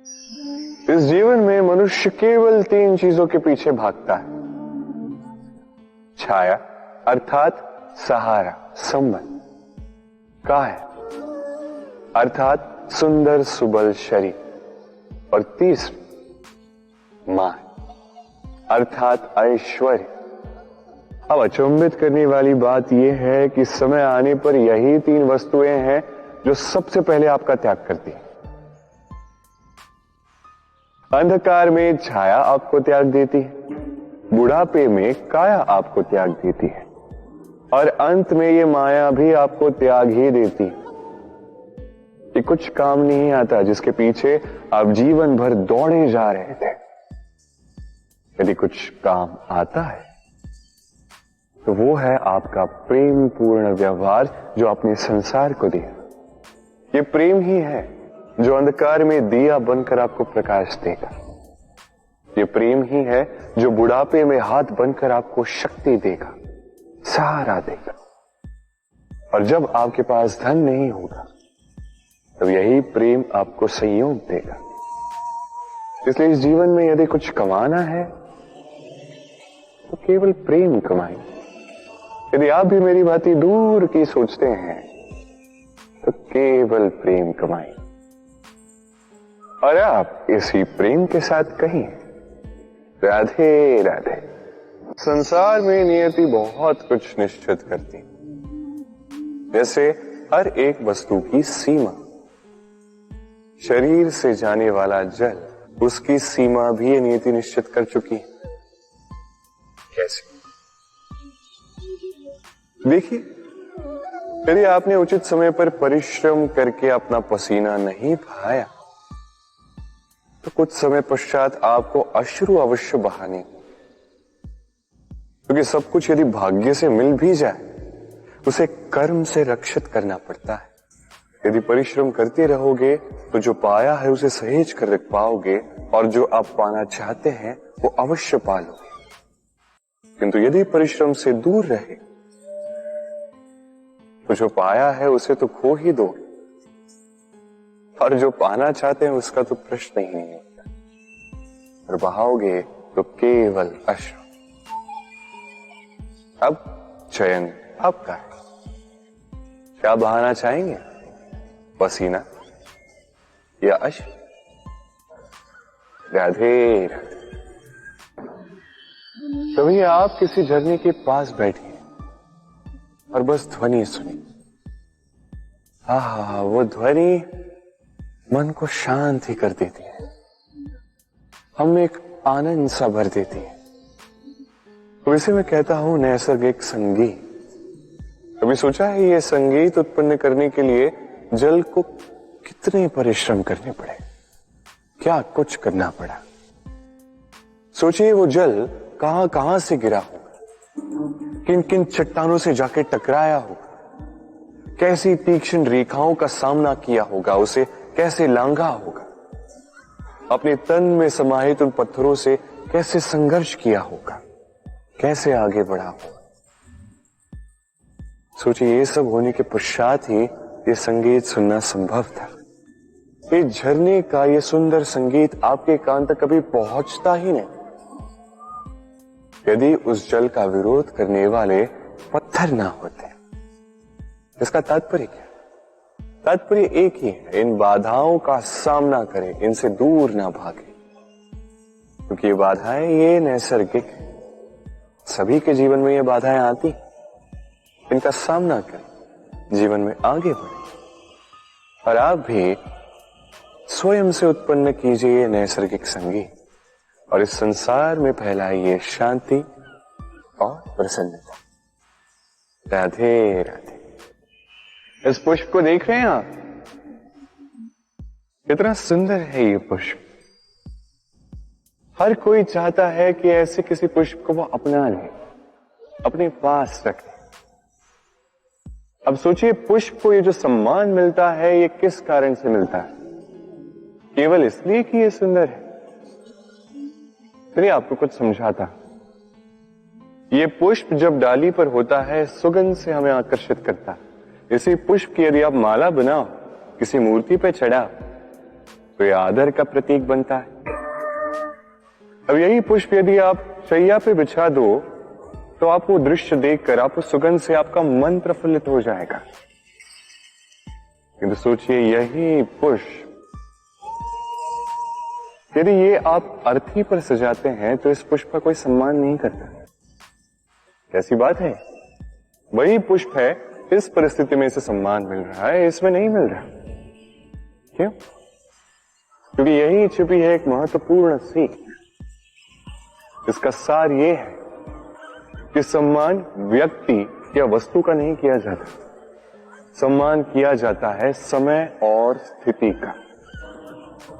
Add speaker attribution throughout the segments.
Speaker 1: इस जीवन में मनुष्य केवल 3 चीजों के पीछे भागता है। छाया अर्थात सहारा, संबंध, काया अर्थात सुंदर सुबल शरीर, और तीसरी मान अर्थात ऐश्वर्य। अब अचंभित करने वाली बात यह है कि समय आने पर यही 3 वस्तुएं हैं जो सबसे पहले आपका त्याग करती है। अंधकार में छाया आपको त्याग देती है, बुढ़ापे में काया आपको त्याग देती है, और अंत में ये माया भी आपको त्याग ही देती है। ये कुछ काम नहीं आता जिसके पीछे आप जीवन भर दौड़े जा रहे थे। यदि कुछ काम आता है तो वो है आपका प्रेम पूर्ण व्यवहार जो आपने संसार को दिया। ये प्रेम ही है जो अंधकार में दिया बनकर आपको प्रकाश देगा। ये प्रेम ही है जो बुढ़ापे में हाथ बनकर आपको शक्ति देगा, सहारा देगा। और जब आपके पास धन नहीं होगा तब यही प्रेम आपको संयोग देगा। इसलिए इस जीवन में यदि कुछ कमाना है तो केवल प्रेम कमाएं। यदि आप भी मेरी भांति दूर की सोचते हैं तो केवल प्रेम कमाएं, और आप इसी प्रेम के साथ कहीं राधे राधे। संसार में नियति बहुत कुछ निश्चित करती, जैसे हर एक वस्तु की सीमा। शरीर से जाने वाला जल, उसकी सीमा भी ये नियति निश्चित कर चुकी है। कैसे? देखिए, यदि आपने उचित समय पर परिश्रम करके अपना पसीना नहीं बहाया तो कुछ समय पश्चात आपको अश्रु अवश्य बहाने, क्योंकि सब कुछ यदि भाग्य से मिल भी जाए उसे कर्म से रक्षित करना पड़ता है। यदि परिश्रम करते रहोगे तो जो पाया है उसे सहेज कर रख पाओगे, और जो आप पाना चाहते हैं वो अवश्य पालोगे। किंतु यदि परिश्रम से दूर रहे तो जो पाया है उसे तो खो ही दोगे, और जो पाना चाहते हैं उसका तो प्रश्न ही नहीं होता, और बहाओगे तो केवल अश्रु। अब चयन आपका है, क्या बहाना चाहेंगे? पसीना या अश्रु? राधे राधे। कभी आप किसी झरने के पास बैठिए और बस ध्वनि सुनिए। आहा, वो ध्वनि मन को शांत ही कर देती है, हमें एक आनंद सा भर देती है। तो इसे मैं कहता हूं नैसर्गिक संगीत। कभी सोचा है ये संगीत उत्पन्न करने के लिए जल को कितने परिश्रम करने पड़े, क्या कुछ करना पड़ा? सोचिए वो जल कहां कहां से गिरा होगा, किन किन चट्टानों से जाके टकराया होगा, कैसी तीक्ष्ण रेखाओं का सामना किया होगा, उसे कैसे लांघा होगा, अपने तन में समाहित उन पत्थरों से कैसे संघर्ष किया होगा, कैसे आगे बढ़ा होगा। सोचिए ये सब होने के पश्चात ही ये संगीत सुनना संभव था। ये झरने का ये सुंदर संगीत आपके कान तक कभी पहुंचता ही नहीं यदि उस जल का विरोध करने वाले पत्थर ना होते। इसका तात्पर्य क्या? तात्पर्य एक ही है, इन बाधाओं का सामना करें, इनसे दूर ना भागे, क्योंकि ये बाधाएं ये नैसर्गिक है। सभी के जीवन में ये बाधाएं आती, इनका सामना करें, जीवन में आगे बढ़े, और आप भी स्वयं से उत्पन्न कीजिए ये नैसर्गिक संगीत, और इस संसार में फैलाइए शांति और प्रसन्नता। राधे राधे। इस पुष्प को देख रहे हैं आप? कितना सुंदर है ये पुष्प। हर कोई चाहता है कि ऐसे किसी पुष्प को वो अपना ले, अपने पास रखे। अब सोचिए पुष्प को ये जो सम्मान मिलता है ये किस कारण से मिलता है? केवल इसलिए कि ये सुंदर है? चलिए आपको कुछ समझाता। ये पुष्प जब डाली पर होता है सुगंध से हमें आकर्षित करता है। इसी पुष्प की यदि आप माला बनाओ, किसी मूर्ति पे चढ़ाओ, तो यह आदर का प्रतीक बनता है। अब यही पुष्प यदि आप शैया पे बिछा दो तो आप वो दृश्य देखकर, आप उस सुगंध से आपका मन प्रफुल्लित हो जाएगा। किंतु सोचिए, यही पुष्प यदि ये आप अर्थी पर सजाते हैं तो इस पुष्प का कोई सम्मान नहीं करता। कैसी बात है? वही पुष्प है, इस परिस्थिति में इसे सम्मान मिल रहा है, इसमें नहीं मिल रहा। क्यों? क्योंकि यही छिपी है एक महत्वपूर्ण सीख। इसका सार ये है कि सम्मान व्यक्ति या वस्तु का नहीं किया जाता, सम्मान किया जाता है समय और स्थिति का।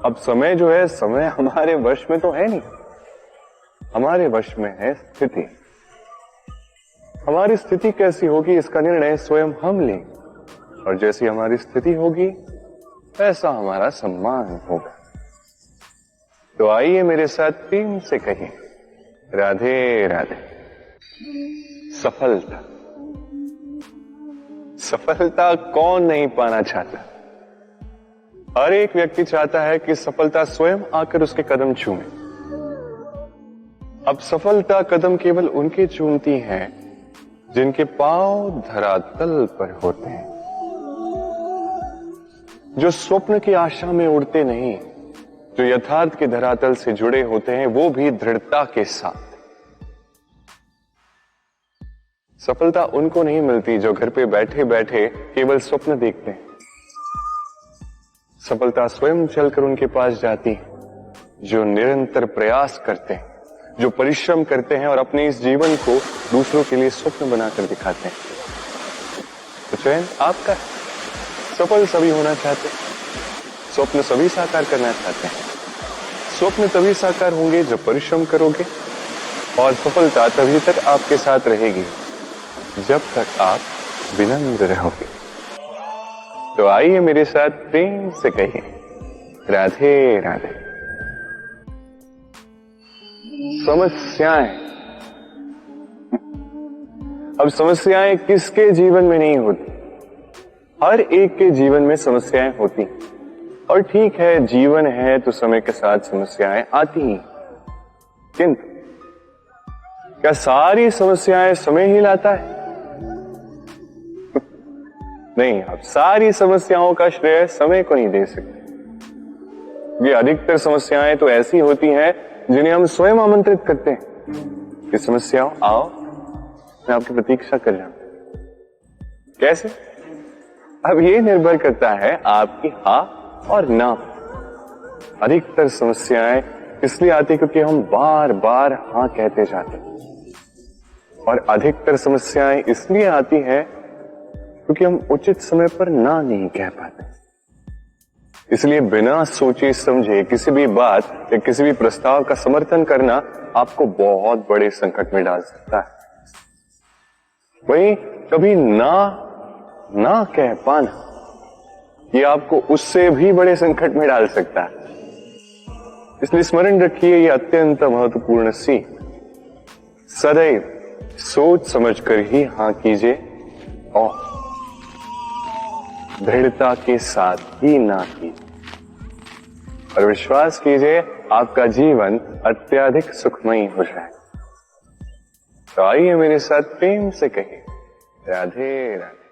Speaker 1: अब समय जो है, समय हमारे वश में तो है नहीं, हमारे वश में है स्थिति। हमारी स्थिति कैसी होगी इसका निर्णय स्वयं हम लेंगे, और जैसी हमारी स्थिति होगी वैसा हमारा सम्मान होगा। तो आइए मेरे साथ प्रेम से कहिए, राधे राधे। सफलता, सफलता कौन नहीं पाना चाहता? हर एक व्यक्ति चाहता है कि सफलता स्वयं आकर उसके कदम चूमे। अब सफलता कदम केवल उनके चूमती है जिनके पांव धरातल पर होते हैं, जो स्वप्न की आशा में उड़ते नहीं, जो यथार्थ के धरातल से जुड़े होते हैं, वो भी दृढ़ता के साथ। सफलता उनको नहीं मिलती जो घर पे बैठे बैठे केवल स्वप्न देखते हैं। सफलता स्वयं चलकर उनके पास जाती है, जो निरंतर प्रयास करते हैं, जो परिश्रम करते हैं और अपने इस जीवन को दूसरों के लिए स्वप्न बनाकर दिखाते हैं। तो चयन आपका है। सफल सभी होना चाहते हैं, स्वप्न सभी साकार करना चाहते हैं। स्वप्न तभी साकार होंगे जब परिश्रम करोगे, और सफलता तभी तक आपके साथ रहेगी जब तक आप विनम्र रहोगे। तो आइए मेरे साथ प्रेम से कहिए, राधे राधे। समस्याएं, अब समस्याएं किसके जीवन में नहीं होती? हर एक के जीवन में समस्याएं होती, और ठीक है, जीवन है तो समय के साथ समस्याएं आती ही। किंतु क्या सारी समस्याएं समय ही लाता है? नहीं, आप सारी समस्याओं का श्रेय समय को नहीं दे सकते। ये अधिकतर समस्याएं तो ऐसी होती हैं जिन्हें हम स्वयं आमंत्रित करते हैं कि समस्याओं आओ, मैं आपकी प्रतीक्षा कर रहा हूं। कैसे? अब ये निर्भर करता है आपकी हाँ और ना। अधिकतर समस्याएं इसलिए आती क्योंकि हम बार बार हाँ कहते जाते हैं, और अधिकतर समस्याएं इसलिए आती हैं क्योंकि हम उचित समय पर ना नहीं कह पाते। इसलिए बिना सोचे समझे किसी भी बात या किसी भी प्रस्ताव का समर्थन करना आपको बहुत बड़े संकट में डाल सकता है। वहीं कभी ना कह पाना, ये आपको उससे भी बड़े संकट में डाल सकता है। इसलिए स्मरण रखिए, ये अत्यंत महत्वपूर्ण सीख। सदैव सोच समझकर ही हाँ कीजिए, और दृढ़ता के साथ ही ना कीजिए, और विश्वास कीजिए आपका जीवन अत्यधिक सुखमयी हो जाए। तो आइए मेरे साथ प्रेम से कहिए, राधे राधे।